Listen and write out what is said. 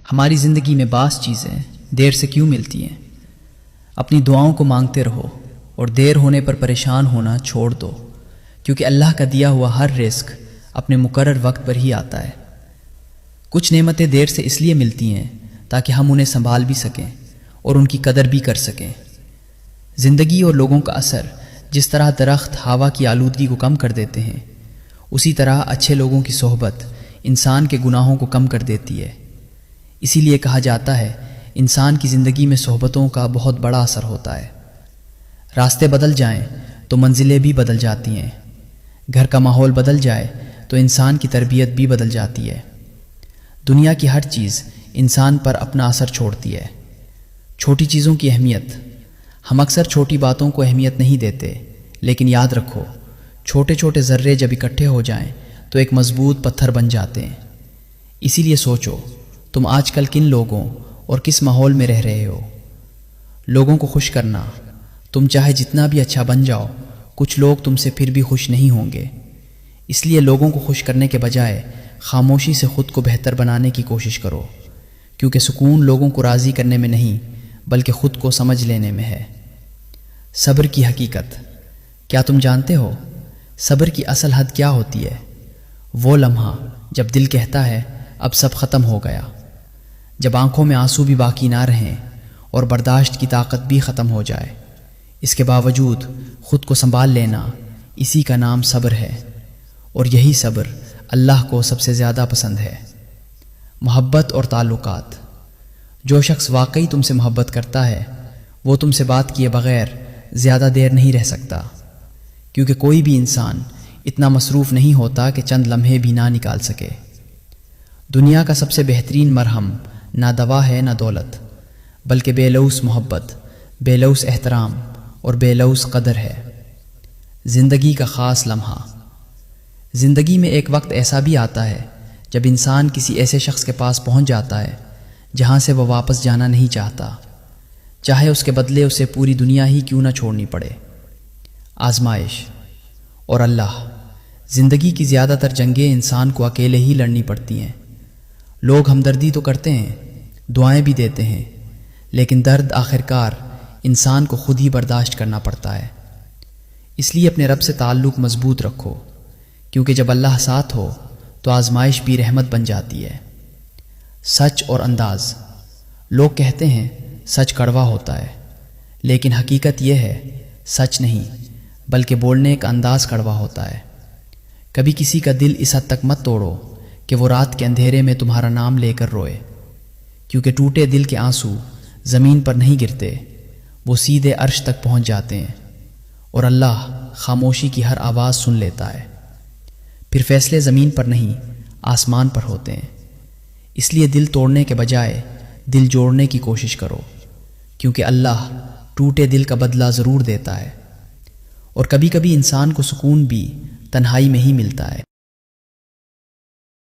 ہماری زندگی میں بعض چیزیں دیر سے کیوں ملتی ہیں؟ اپنی دعاؤں کو مانگتے رہو اور دیر ہونے پر پریشان ہونا چھوڑ دو، کیونکہ اللہ کا دیا ہوا ہر رزق اپنے مقرر وقت پر ہی آتا ہے۔ کچھ نعمتیں دیر سے اس لیے ملتی ہیں تاکہ ہم انہیں سنبھال بھی سکیں اور ان کی قدر بھی کر سکیں۔ زندگی اور لوگوں کا اثر جس طرح درخت ہوا کی آلودگی کو کم کر دیتے ہیں، اسی طرح اچھے لوگوں کی صحبت انسان کے گناہوں کو کم کر دیتی ہے۔ اسی لیے کہا جاتا ہے انسان کی زندگی میں صحبتوں کا بہت بڑا اثر ہوتا ہے۔ راستے بدل جائیں تو منزلیں بھی بدل جاتی ہیں، گھر کا ماحول بدل جائے تو انسان کی تربیت بھی بدل جاتی ہے۔ دنیا کی ہر چیز انسان پر اپنا اثر چھوڑتی ہے۔ چھوٹی چیزوں کی اہمیت، ہم اکثر چھوٹی باتوں کو اہمیت نہیں دیتے، لیکن یاد رکھو چھوٹے چھوٹے ذرے جب اکٹھے ہو جائیں تو ایک مضبوط پتھر بن جاتے ہیں۔ اسی لیے سوچو تم آج کل کن لوگوں اور کس ماحول میں رہ رہے ہو۔ لوگوں کو خوش کرنا، تم چاہے جتنا بھی اچھا بن جاؤ، کچھ لوگ تم سے پھر بھی خوش نہیں ہوں گے۔ اس لیے لوگوں کو خوش کرنے کے بجائے خاموشی سے خود کو بہتر بنانے کی کوشش کرو، کیونکہ سکون لوگوں کو راضی کرنے میں نہیں بلکہ خود کو سمجھ لینے میں ہے۔ صبر کی حقیقت، کیا تم جانتے ہو صبر کی اصل حد کیا ہوتی ہے؟ وہ لمحہ جب دل کہتا ہے اب سب ختم ہو گیا، جب آنکھوں میں آنسو بھی باقی نہ رہیں اور برداشت کی طاقت بھی ختم ہو جائے۔ اس کے باوجود خود کو سنبھال لینا، اسی کا نام صبر ہے، اور یہی صبر اللہ کو سب سے زیادہ پسند ہے۔ محبت اور تعلقات، جو شخص واقعی تم سے محبت کرتا ہے وہ تم سے بات کیے بغیر زیادہ دیر نہیں رہ سکتا، کیونکہ کوئی بھی انسان اتنا مصروف نہیں ہوتا کہ چند لمحے بھی نہ نکال سکے۔ دنیا کا سب سے بہترین مرہم نہ دوا ہے نہ دولت، بلکہ بے لوث محبت، بے لوث احترام اور بے لوث قدر ہے۔ زندگی کا خاص لمحہ، زندگی میں ایک وقت ایسا بھی آتا ہے جب انسان کسی ایسے شخص کے پاس پہنچ جاتا ہے جہاں سے وہ واپس جانا نہیں چاہتا، چاہے اس کے بدلے اسے پوری دنیا ہی کیوں نہ چھوڑنی پڑے۔ آزمائش اور اللہ، زندگی کی زیادہ تر جنگیں انسان کو اکیلے ہی لڑنی پڑتی ہیں۔ لوگ ہمدردی تو کرتے ہیں، دعائیں بھی دیتے ہیں، لیکن درد آخرکار انسان کو خود ہی برداشت کرنا پڑتا ہے۔ اس لیے اپنے رب سے تعلق مضبوط رکھو، کیونکہ جب اللہ ساتھ ہو تو آزمائش بھی رحمت بن جاتی ہے۔ سچ اور انداز، لوگ کہتے ہیں سچ کڑوا ہوتا ہے، لیکن حقیقت یہ ہے سچ نہیں بلکہ بولنے کا انداز کڑوا ہوتا ہے۔ کبھی کسی کا دل اس حد تک مت توڑو کہ وہ رات کے اندھیرے میں تمہارا نام لے کر روئے، کیونکہ ٹوٹے دل کے آنسو زمین پر نہیں گرتے، وہ سیدھے عرش تک پہنچ جاتے ہیں، اور اللہ خاموشی کی ہر آواز سن لیتا ہے۔ پھر فیصلے زمین پر نہیں آسمان پر ہوتے ہیں۔ اس لیے دل توڑنے کے بجائے دل جوڑنے کی کوشش کرو، کیونکہ اللہ ٹوٹے دل کا بدلہ ضرور دیتا ہے، اور کبھی کبھی انسان کو سکون بھی تنہائی میں ہی ملتا ہے۔